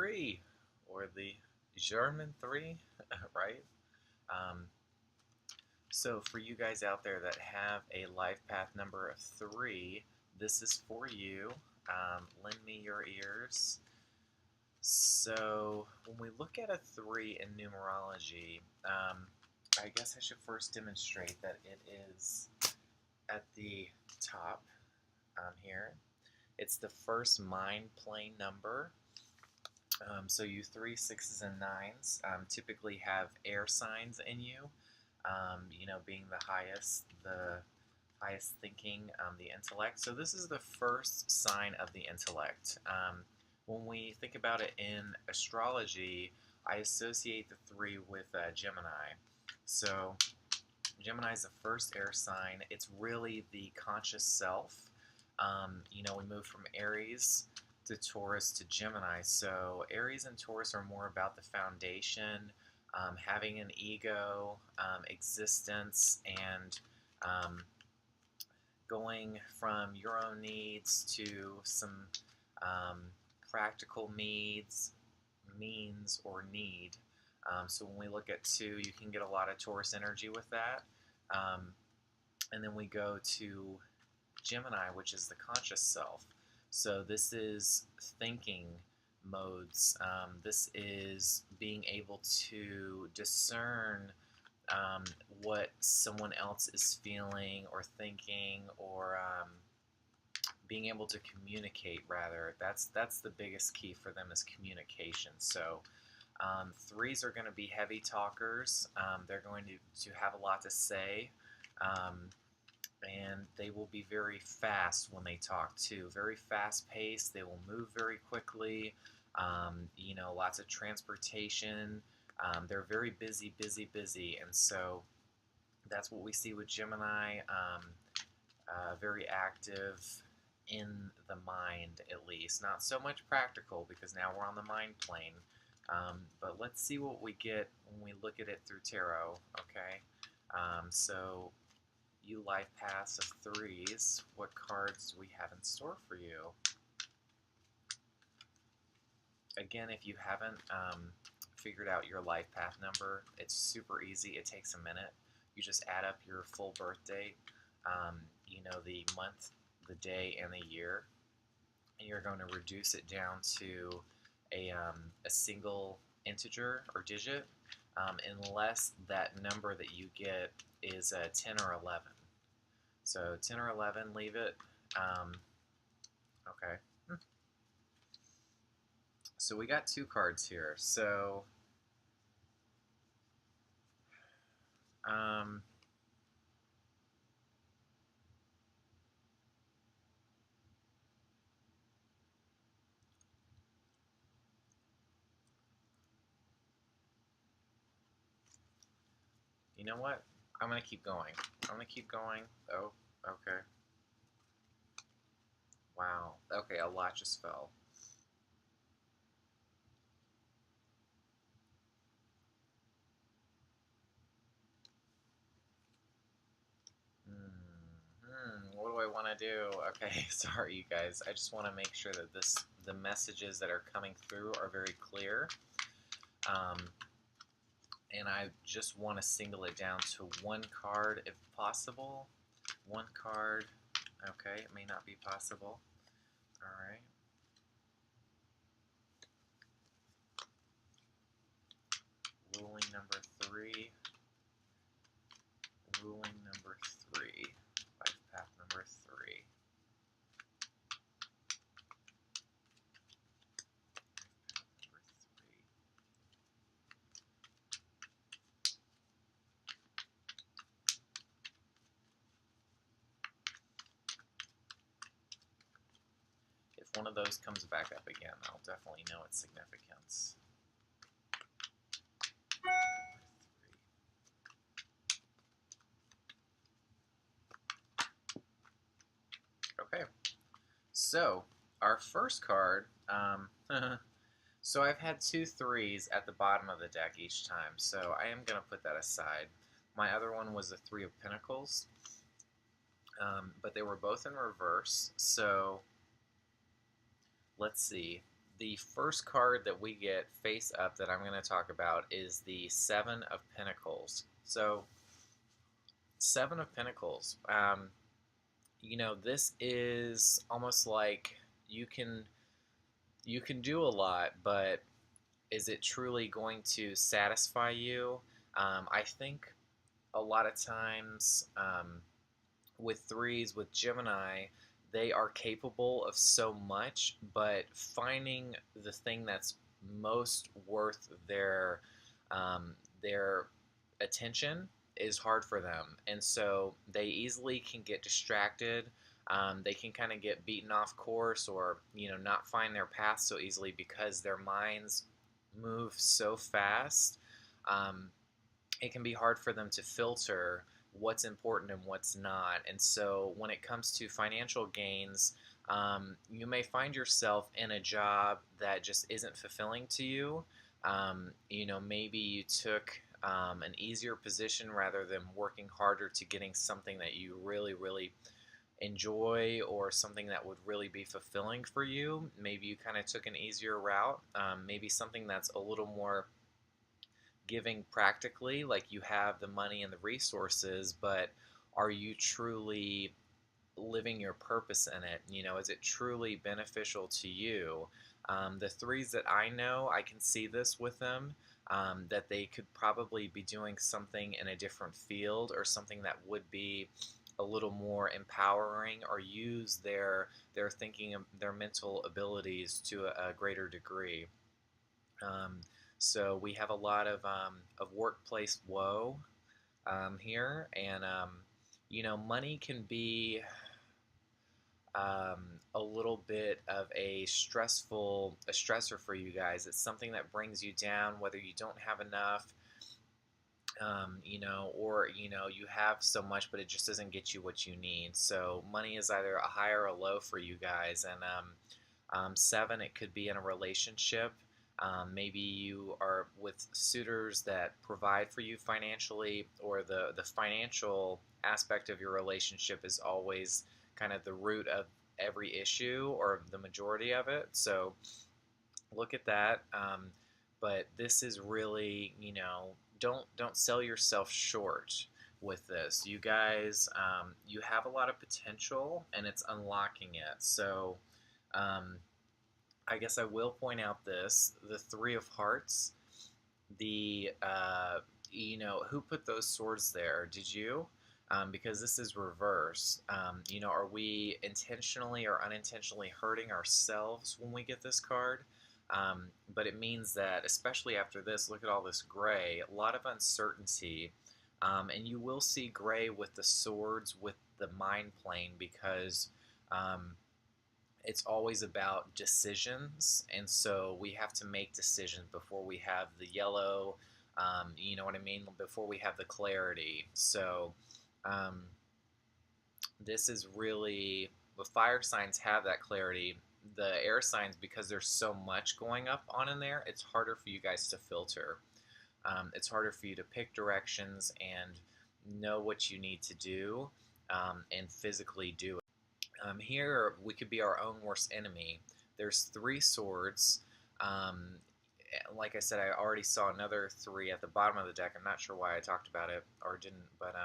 3, or the German 3, right? Um, so for you guys out there that have a life path number of 3, this is for you. Lend me your ears. So when we look at a 3 in numerology, I guess I should first demonstrate that it is at the top here. It's the first mind plane number. So you 3s, 6s, and 9s typically have air signs in you. Being the highest thinking, the intellect. So this is the first sign of the intellect. When we think about it in astrology, I associate the 3 with Gemini. So Gemini is the first air sign. It's really the conscious self. We move from Aries to Taurus to Gemini. So Aries and Taurus are more about the foundation, having an ego, existence, and going from your own needs to some practical needs, means, or need. So when we look at 2, you can get a lot of Taurus energy with that. And then we go to Gemini, which is the conscious self. So this is thinking modes. This is being able to discern what someone else is feeling or thinking, or being able to communicate, rather. That's the biggest key for them, is communication. So 3s are going to be heavy talkers. They're going to have a lot to say. And they will be very fast when they talk too. Very fast paced. They will move very quickly. Lots of transportation. They're very busy, busy, busy. And so that's what we see with Gemini. Very active in the mind, at least. Not so much practical, because now we're on the mind plane. But let's see what we get when we look at it through tarot, okay? So you life paths of 3s, what cards do we have in store for you? Again, if you haven't figured out your life path number, it's super easy. It takes a minute. You just add up your full birth date, the month, the day, and the year, and you're going to reduce it down to a single integer or digit, unless that number that you get is 10 or 11. So 10 or 11, leave it. Okay. So we got 2 cards here. So you know what? I'm going to keep going. I'm going to keep going. Oh, okay. Wow. Okay, a lot just fell. What do I want to do? Okay, sorry you guys. I just want to make sure that the messages that are coming through are very clear. And I just want to single it down to 1 card if possible. 1 card. Okay, it may not be possible. All right. Ruling number 3. Ruling number 3. Life path number 3. If one of those comes back up again, I'll definitely know its significance. Okay, so our first card, so I've had 2 3s at the bottom of the deck each time, so I am going to put that aside. My other one was the 3 of Pentacles, but they were both in reverse, so let's see. the first card that we get face up that I'm going to talk about is the Seven of Pentacles. So, Seven of Pentacles. This is almost like you can you can do a lot, but is it truly going to satisfy you? I think a lot of times with threes, with Gemini, they are capable of so much, but finding the thing that's most worth their attention is hard for them, and so they easily can get distracted. They can kind of get beaten off course, or not find their path so easily because their minds move so fast. Um, it can be hard for them to filter what's important and what's not. And so when it comes to financial gains, you may find yourself in a job that just isn't fulfilling to you. Maybe you took an easier position rather than working harder to getting something that you really, really enjoy, or something that would really be fulfilling for you. Maybe you kind of took an easier route, maybe something that's a little more giving practically, like you have the money and the resources, but are you truly living your purpose in it? Is it truly beneficial to you? The threes that I know, I can see this with them, that they could probably be doing something in a different field, or something that would be a little more empowering, or use their thinking, their mental abilities to a greater degree. Um, so we have a lot of workplace woe here, and money can be a little bit of a stressor for you guys. It's something that brings you down, whether you don't have enough, or you have so much, but it just doesn't get you what you need. So money is either a high or a low for you guys, and seven, it could be in a relationship. Maybe you are with suitors that provide for you financially, or the financial aspect of your relationship is always kind of the root of every issue, or the majority of it. So look at that. But this is really, don't sell yourself short with this. You guys, you have a lot of potential, and it's unlocking it. So um, I guess I will point out the Three of Hearts. The who put those swords there? Did you? Because this is reverse. Are we intentionally or unintentionally hurting ourselves when we get this card? But it means that, especially after this, look at all this gray, a lot of uncertainty. And you will see gray with the swords, with the mind plane, because it's always about decisions, and so we have to make decisions before we have the yellow, you know what I mean, before we have the clarity. So um, this is really, the fire signs have that clarity. The air signs, because there's so much going up on in there, it's harder for you guys to filter. It's harder for you to pick directions and know what you need to do, and physically do it. Here, we could be our own worst enemy. There's three swords. Like I said, I already saw another three at the bottom of the deck. I'm not sure why I talked about it or didn't, but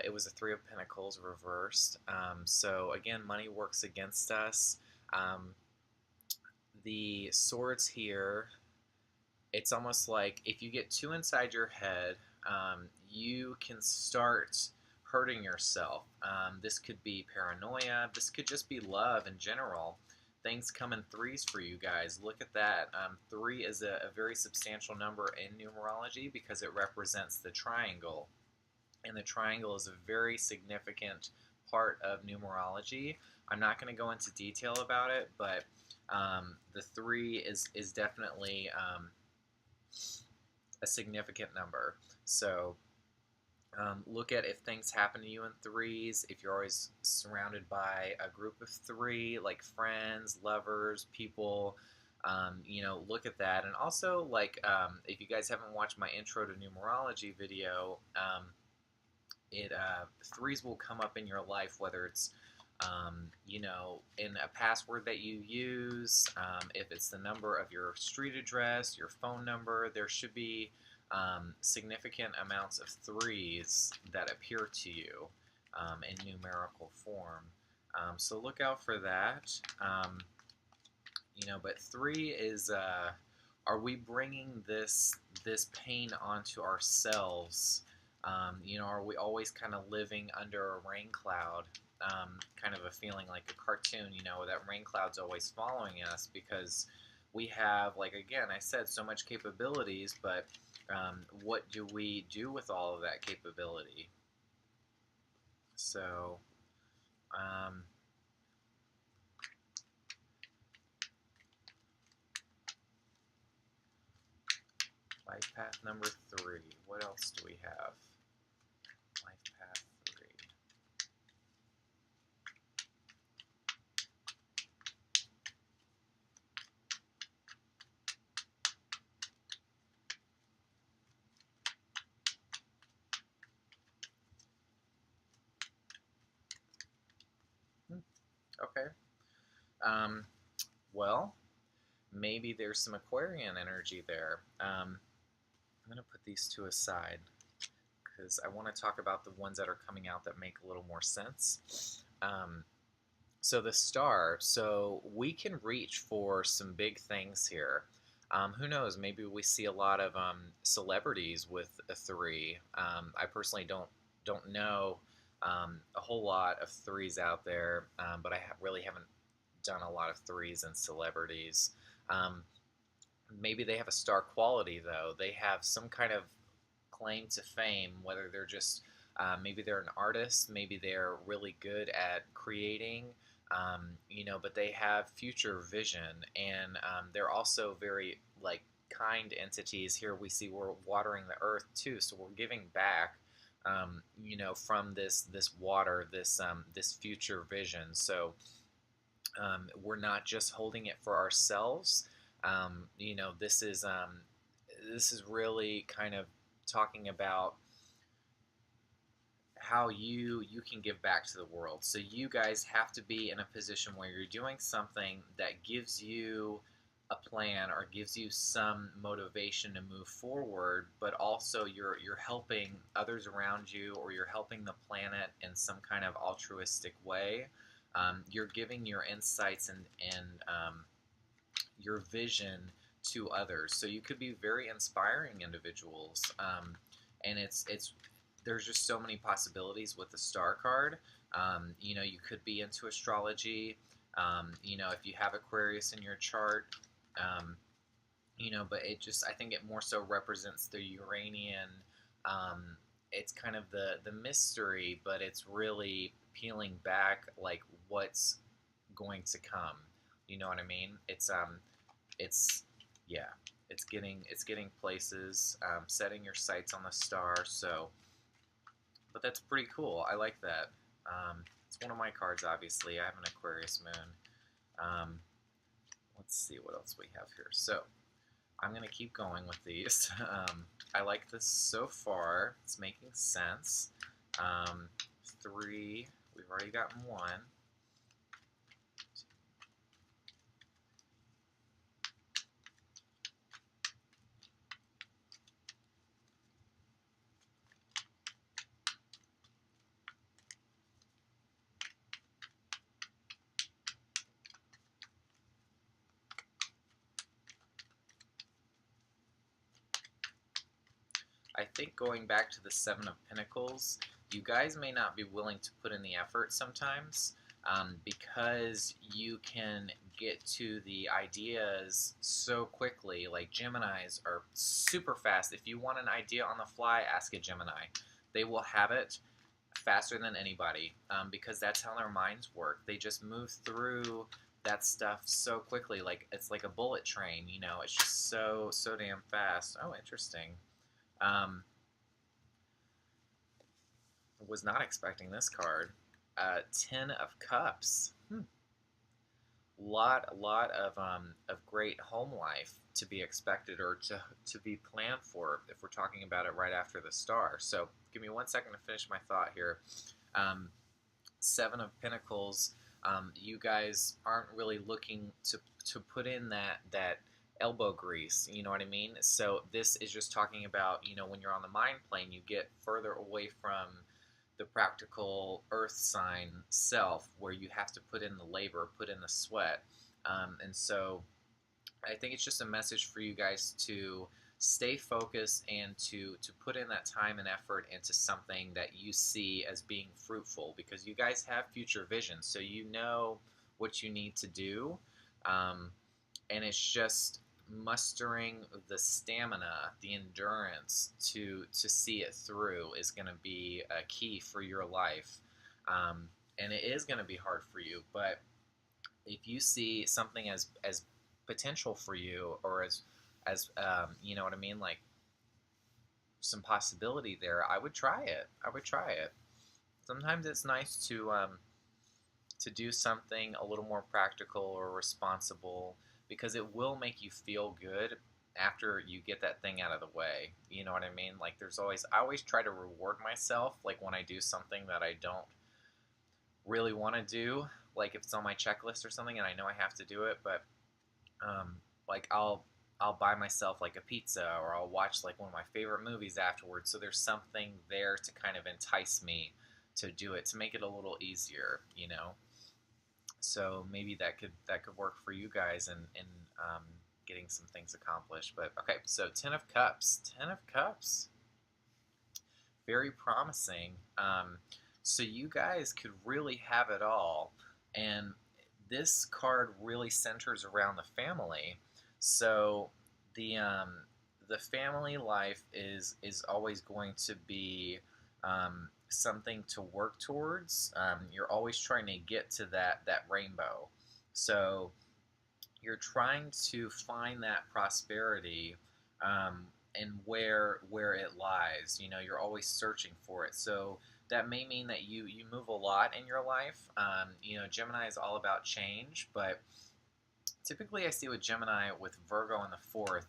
it was a Three of Pentacles reversed. So again, money works against us. The swords here, it's almost like if you get too inside your head, you can start hurting yourself. This could be paranoia. This could just be love in general. Things come in threes for you guys. Look at that. Three is a very substantial number in numerology because it represents the triangle. And the triangle is a very significant part of numerology. I'm not going to go into detail about it, but the three is definitely a significant number. So look at if things happen to you in threes, if you're always surrounded by a group of three, like friends, lovers, people, look at that. And also, like, if you guys haven't watched my intro to numerology video, threes will come up in your life, whether it's You know, in a password that you use, if it's the number of your street address, your phone number, there should be significant amounts of threes that appear to you in numerical form. So look out for that. You know, but three is, are we bringing this pain onto ourselves? You know, are we always kind of living under a rain cloud? Kind of a feeling like a cartoon, you know, that rain cloud's always following us because we have, like, again, I said, so much capabilities, but what do we do with all of that capability? So, um, life path number 3. What else do we have? Life path 3. Okay. Um, well, maybe there's some Aquarian energy there. I'm going to put these two aside because I want to talk about the ones that are coming out that make a little more sense. So the star, so we can reach for some big things here. Who knows? Maybe we see a lot of celebrities with a 3. I personally don't know a whole lot of 3s out there, but I really haven't done a lot of 3s and celebrities. Um, Maybe they have a star quality though. They have some kind of claim to fame, whether they're just maybe they're an artist, maybe they're really good at creating, you know, but they have future vision, and they're also very like kind entities. Here we see we're watering the earth too, so we're giving back. You know, from this water, this future vision. So we're not just holding it for ourselves. You know, this is really kind of talking about how you can give back to the world. So you guys have to be in a position where you're doing something that gives you a plan or gives you some motivation to move forward, but also you're helping others around you, or you're helping the planet in some kind of altruistic way. You're giving your insights and your vision to others. So you could be very inspiring individuals, and it's there's just so many possibilities with the star card. You know, you could be into astrology. You know, if you have Aquarius in your chart, um, you know, but it just I think it more so represents the Uranian. It's kind of the mystery, but it's really peeling back like what's going to come. You know what I mean? It's yeah, it's getting places, setting your sights on the star. So, but that's pretty cool. I like that. It's one of my cards. Obviously, I have an Aquarius moon. Um, let's see what else we have here. So I'm gonna keep going with these. I like this so far. It's making sense. 3. We've already gotten 1. I think going back to the Seven of Pentacles, you guys may not be willing to put in the effort sometimes, because you can get to the ideas so quickly. Like Geminis are super fast. If you want an idea on the fly, ask a Gemini. They will have it faster than anybody, because that's how their minds work. They just move through that stuff so quickly. Like it's like a bullet train, you know. It's just so damn fast. Oh, interesting. Um, was not expecting this card. 10 of Cups. Lot of great home life to be expected, or to be planned for, if we're talking about it right after the star. So give me 1 second to finish my thought here. Um, Seven of Pentacles, you guys aren't really looking to put in that elbow grease. You know what I mean? So this is just talking about, when you're on the mind plane, you get further away from the practical earth sign self, where you have to put in the labor, put in the sweat. And so I think it's just a message for you guys to stay focused and to put in that time and effort into something that you see as being fruitful, because you guys have future vision, so you know what you need to do. um, and it's just mustering the stamina, the endurance to see it through is going to be a key for your life. And it is going to be hard for you, but if you see something as potential for you, or as you know what I mean, like some possibility there, I would try it. I would try it. Sometimes it's nice to do something a little more practical or responsible, because it will make you feel good after you get that thing out of the way. You know what I mean? Like I always try to reward myself, like when I do something that I don't really want to do, like if it's on my checklist or something and I know I have to do it, but like I'll buy myself like a pizza, or I'll watch like one of my favorite movies afterwards. So there's something there to kind of entice me to do it, to make it a little easier. So maybe that could work for you guys in getting some things accomplished. But okay, so Ten of Cups, Ten of Cups, very promising. So you guys could really have it all, and this card really centers around the family. So the um, the family life is always going to be something to work towards. You're always trying to get to that rainbow. So you're trying to find that prosperity, and where it lies. You're always searching for it. So that may mean that you move a lot in your life. Gemini is all about change, but typically I see with Gemini, with Virgo in the fourth,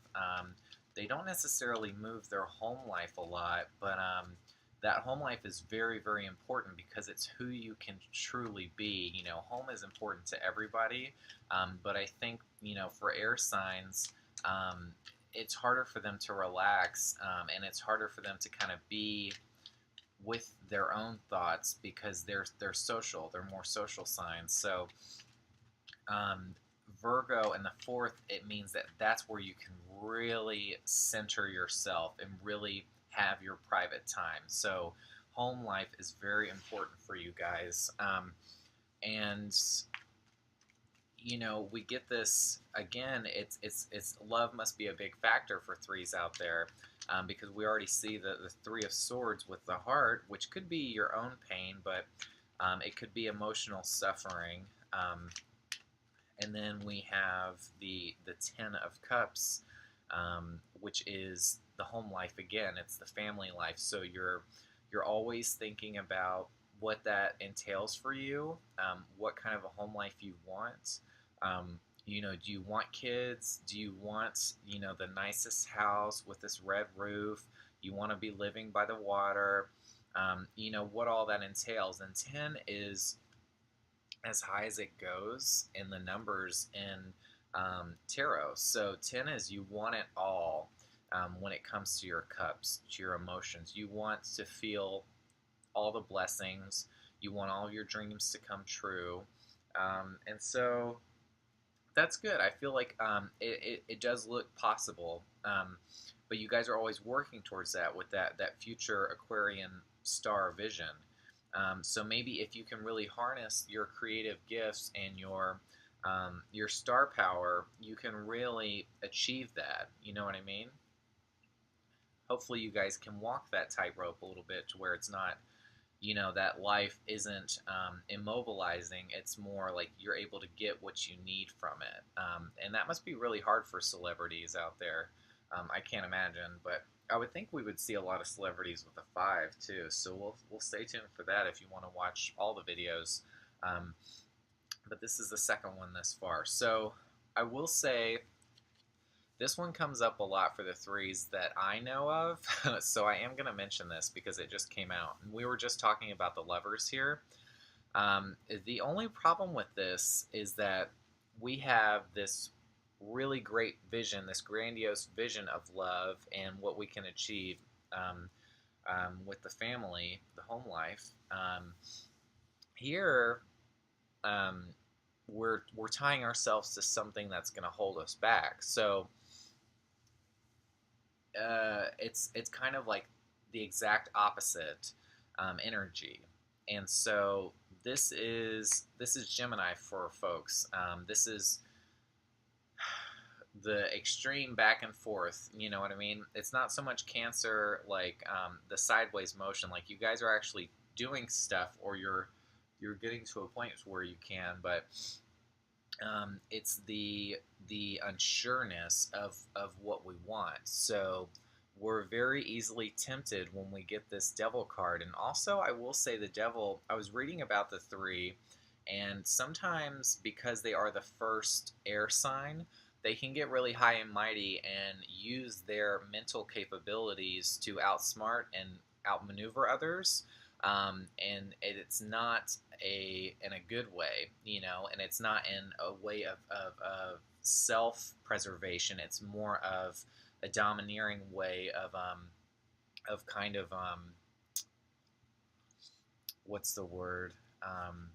they don't necessarily move their home life a lot, but that home life is very, very important, because it's who you can truly be. Home is important to everybody, but I think, for air signs, it's harder for them to relax, and it's harder for them to kind of be with their own thoughts, because they're social. They're more social signs. So Virgo in the fourth, it means that that's where you can really center yourself and really have your private time. So home life is very important for you guys. And we get this again. It's love must be a big factor for threes out there, because we already see the Three of Swords with the heart, which could be your own pain, but it could be emotional suffering. And then we have the Ten of Cups, which is the home life again. It's the family life. So you're always thinking about what that entails for you, what kind of a home life you want. Do you want kids? Do you want, the nicest house with this red roof? You want to be living by the water? What all that entails. And 10 is as high as it goes in the numbers in tarot. So 10 is you want it all, when it comes to your cups, to your emotions. You want to feel all the blessings. You want all of your dreams to come true. And so that's good. I feel like it does look possible. But you guys are always working towards that with that future Aquarian star vision. So maybe if you can really harness your creative gifts and your star power, you can really achieve that. You know what I mean? Hopefully you guys can walk that tightrope a little bit, to where it's not, that life isn't immobilizing. It's more like you're able to get what you need from it. And that must be really hard for celebrities out there. I can't imagine, but I would think we would see a lot of celebrities with a 5 too. So we'll stay tuned for that if you want to watch all the videos. But this is the second one thus far. So I will say this one comes up a lot for the threes that I know of. So I am going to mention this because it just came out. And we were just talking about the lovers here. The only problem with this is that we have this really great vision, this grandiose vision of love and what we can achieve um, with the family, the home life. Here, um, we're tying ourselves to something that's going to hold us back. So it's kind of like the exact opposite energy, and so this is Gemini for folks. This is the extreme back and forth. You know what I mean? It's not so much Cancer, like the sideways motion. Like you guys are actually doing stuff, or you're getting to a point where you can, but it's the unsureness of what we want. So we're very easily tempted when we get this devil card. And also, I will say the devil, I was reading about the three, and sometimes because they are the first air sign, they can get really high and mighty and use their mental capabilities to outsmart and outmaneuver others. And it's not in a good way, you know, and it's not in a way of self-preservation. It's more of a domineering way of kind of what's the word? Um,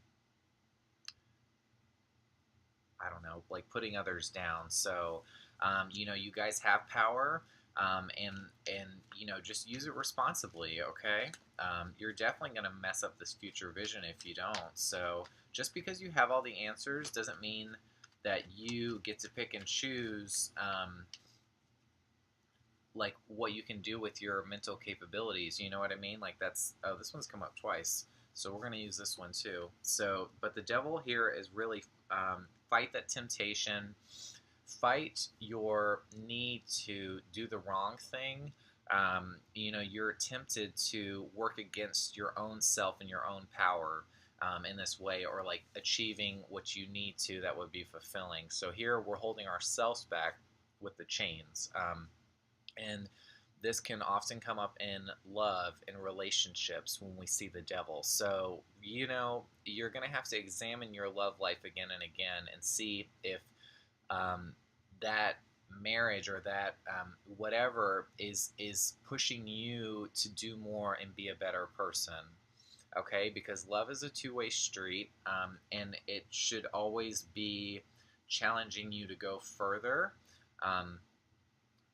I don't know, like putting others down. So, you know, you guys have power, and you know, just use it responsibly. Okay, you're definitely going to mess up this future vision if you don't. So, just because you have all the answers doesn't mean that you get to pick and choose. Like what you can do with your mental capabilities. You know what I mean? Like that's, oh, this one's come up twice, so we're going to use this one too. So, but the devil here is really fight that temptation, fight your need to do the wrong thing. You know, you're tempted to work against your own self and your own power in this way, or like achieving what you need to that would be fulfilling. So here we're holding ourselves back with the chains. And this can often come up in love and relationships when we see the devil. So, you know, you're going to have to examine your love life again and again and see if that marriage or that whatever is pushing you to do more and be a better person. Okay, because love is a two-way street, and it should always be challenging you to go further. Um,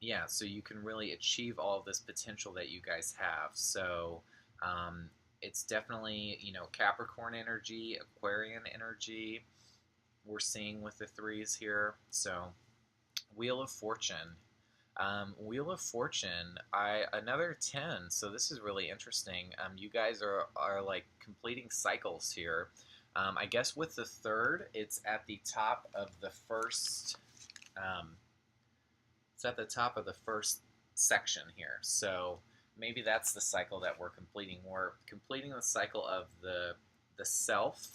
yeah, so you can really achieve all of this potential that you guys have. So um, it's definitely, you know, Capricorn energy, Aquarian energy we're seeing with the threes here. So Wheel of Fortune. Wheel of Fortune, another 10. So this is really interesting. You guys are like completing cycles here. I guess with the third, it's at the top of the first. Um, it's at the top of the first section here. So maybe that's the cycle that we're completing. We're completing the cycle of the self.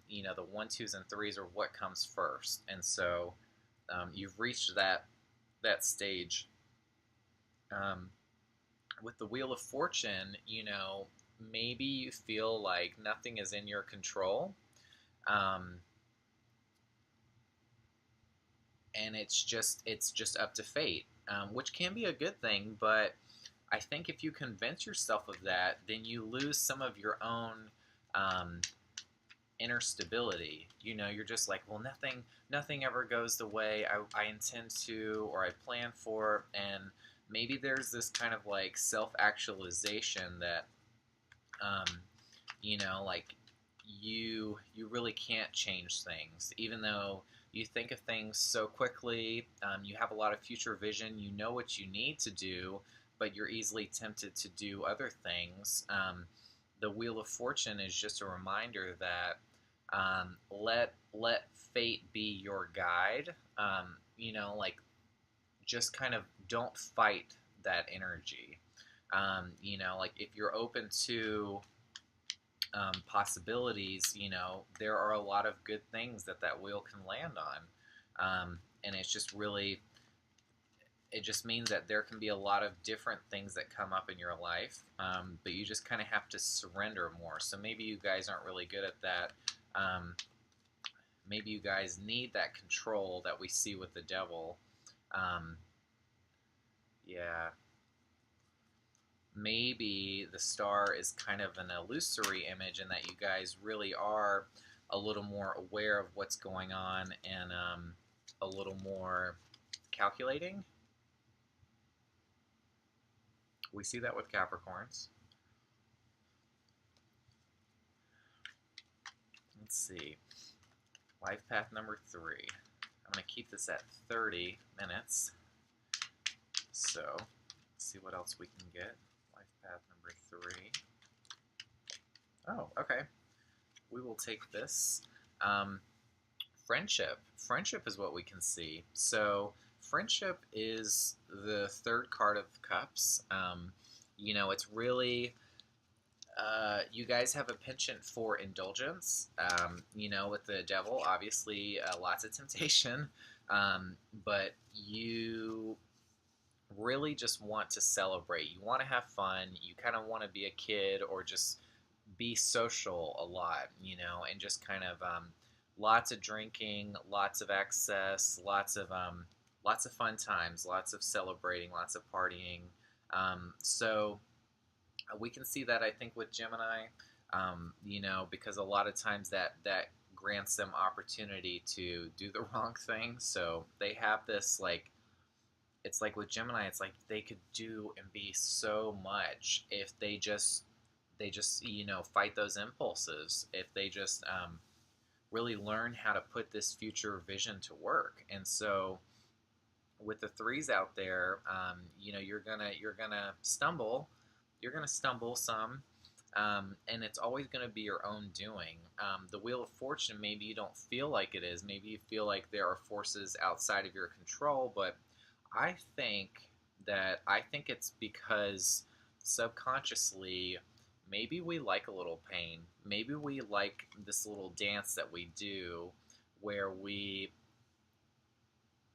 You know, the one, twos, and threes are what comes first, and so you've reached that stage. Um, with the Wheel of Fortune, you know, maybe you feel like nothing is in your control. Um, and it's just up to fate, which can be a good thing. But I think if you convince yourself of that, then you lose some of your own um, inner stability. You know, you're just like, well, nothing ever goes the way I intend to or I plan for, and maybe there's this kind of like self-actualization that um, you know, like you really can't change things, even though you think of things so quickly. You have a lot of future vision. You know what you need to do, but you're easily tempted to do other things. The Wheel of Fortune is just a reminder that let fate be your guide. You know, like just kind of don't fight that energy. You know, like if you're open to possibilities, you know, there are a lot of good things that wheel can land on. And it's just really, it just means that there can be a lot of different things that come up in your life, but you just kind of have to surrender more. So maybe you guys aren't really good at that. Maybe you guys need that control that we see with the devil. Yeah. Maybe the star is kind of an illusory image, and that you guys really are a little more aware of what's going on, and a little more calculating. We see that with Capricorns. Let's see. Life path number 3. I'm going to keep this at 30 minutes. So, let's see what else we can get. Life path number 3. Oh, okay. We will take this. Friendship. Friendship is what we can see. So, friendship is the 3rd card of cups. You know, it's really, you guys have a penchant for indulgence. You know, with the devil, obviously, lots of temptation. But you really just want to celebrate. You want to have fun. You kind of want to be a kid, or just be social a lot, you know, and just kind of lots of drinking, lots of excess, lots of fun times, lots of celebrating, lots of partying. So we can see that, I think, with Gemini, you know, because a lot of times that grants them opportunity to do the wrong thing. So they have this, like, it's like with Gemini, it's like they could do and be so much if they just you know, fight those impulses, if they just really learn how to put this future vision to work. And so with the 3s out there, you know, you're gonna stumble, some, and it's always going to be your own doing. The Wheel of Fortune, maybe you don't feel like it is. Maybe you feel like there are forces outside of your control, but I think it's because subconsciously, maybe we like a little pain. Maybe we like this little dance that we do, where we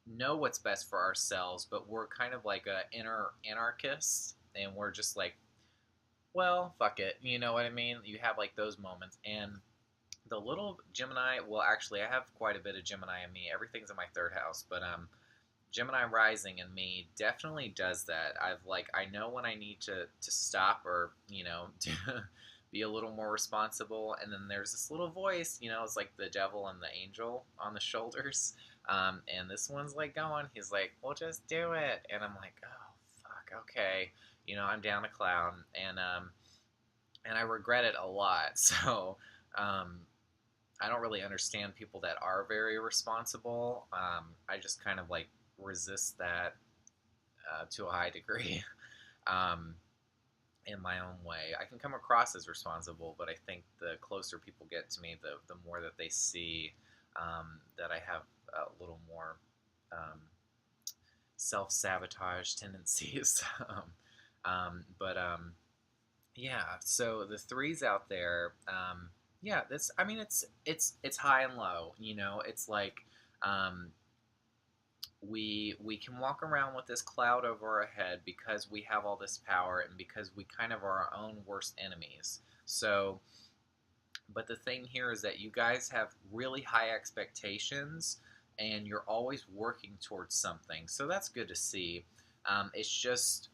know what's best for ourselves, but we're kind of like a inner anarchist, and we're just like, well, fuck it. You know what I mean? You have like those moments. And the little Gemini, well, actually, I have quite a bit of Gemini in me. Everything's in my 3rd house, but Gemini rising in me definitely does that. I know when I need to stop, or, you know, to be a little more responsible. And then there's this little voice, you know, it's like the devil and the angel on the shoulders. And this one's like going, he's like, well, just do it. And I'm like, oh, fuck, okay. You know, I'm down a clown, and I regret it a lot. So, I don't really understand people that are very responsible. I just kind of like resist that to a high degree, in my own way. I can come across as responsible, but I think the closer people get to me, the more that they see that I have a little more self-sabotage tendencies. Yeah, so the 3s out there, yeah, that's, I mean, it's high and low, you know. It's like, we can walk around with this cloud over our head because we have all this power, and because we kind of are our own worst enemies. So, but the thing here is that you guys have really high expectations, and you're always working towards something. So that's good to see. It's just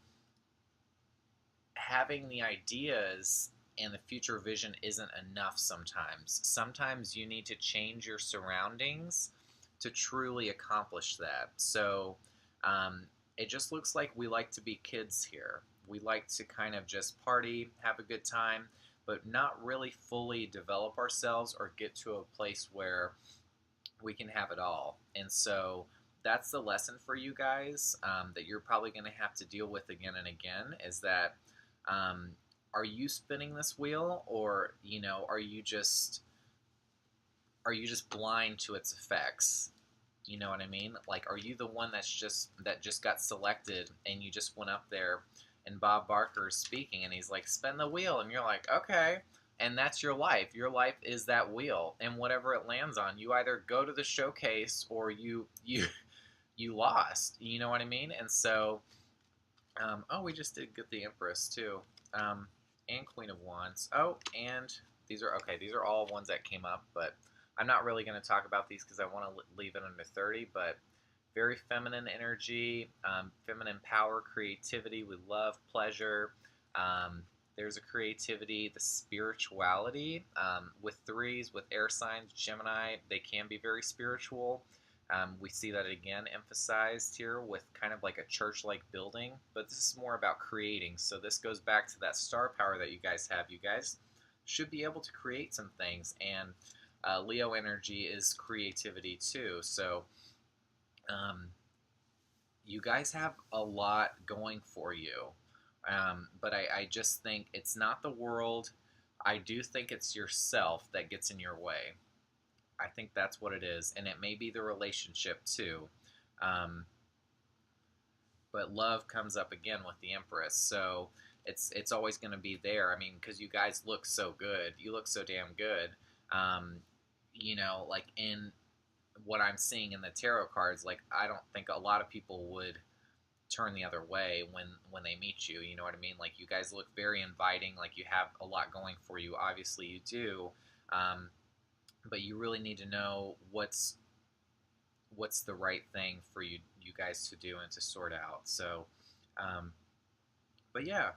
having the ideas and the future vision isn't enough sometimes. Sometimes you need to change your surroundings to truly accomplish that. So it just looks like we like to be kids here. We like to kind of just party, have a good time, but not really fully develop ourselves or get to a place where we can have it all. And so that's the lesson for you guys, that you're probably going to have to deal with again and again, is that are you spinning this wheel, or, you know, are you just blind to its effects? You know what I mean? Like, are you the one that just got selected, and you just went up there, and Bob Barker is speaking, and he's like, spin the wheel, and you're like, okay, and that's your life. Your life is that wheel, and whatever it lands on, you either go to the showcase, or you you lost. You know what I mean? And so, oh, we just did get the Empress too, and Queen of Wands. Oh, and these are okay. These are all ones that came up, but I'm not really going to talk about these because I want to leave it under 30. But very feminine energy, feminine power, creativity. We love pleasure. There's a creativity, the spirituality. With threes, with air signs, Gemini, they can be very spiritual. We see that again emphasized here with kind of like a church-like building, but this is more about creating. So this goes back to that star power that you guys have. You guys should be able to create some things, and Leo energy is creativity too. So um, you guys have a lot going for you, but I just think it's not the world. I do think it's yourself that gets in your way. I think that's what it is, and it may be the relationship too. Um, but love comes up again with the Empress, so it's always going to be there. I mean, because you guys look so good, you look so damn good. Um, like in what I'm seeing in the tarot cards, like I don't think a lot of people would turn the other way when they meet you. You know what I mean? Like you guys look very inviting. Like you have a lot going for you. Obviously, you do. Um, but you really need to know what's the right thing for you guys to do and to sort out. So, um, but yeah,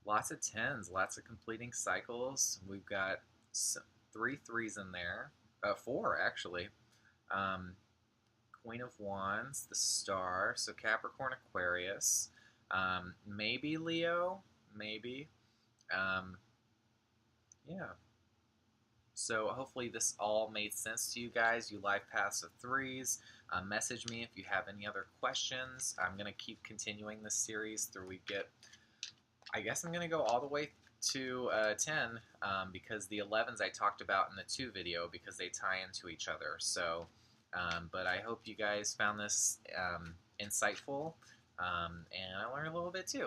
lots of tens, lots of completing cycles. We've got three threes in there, four actually. Um, Queen of Wands, the Star, so Capricorn, Aquarius, maybe Leo, maybe. Um, yeah. So hopefully this all made sense to you guys. You life paths of threes. Message me if you have any other questions. I'm gonna keep continuing this series through we get. I guess I'm gonna go all the way to 10 because the 11s I talked about in the 2 video because they tie into each other. So, but I hope you guys found this insightful and I learned a little bit too.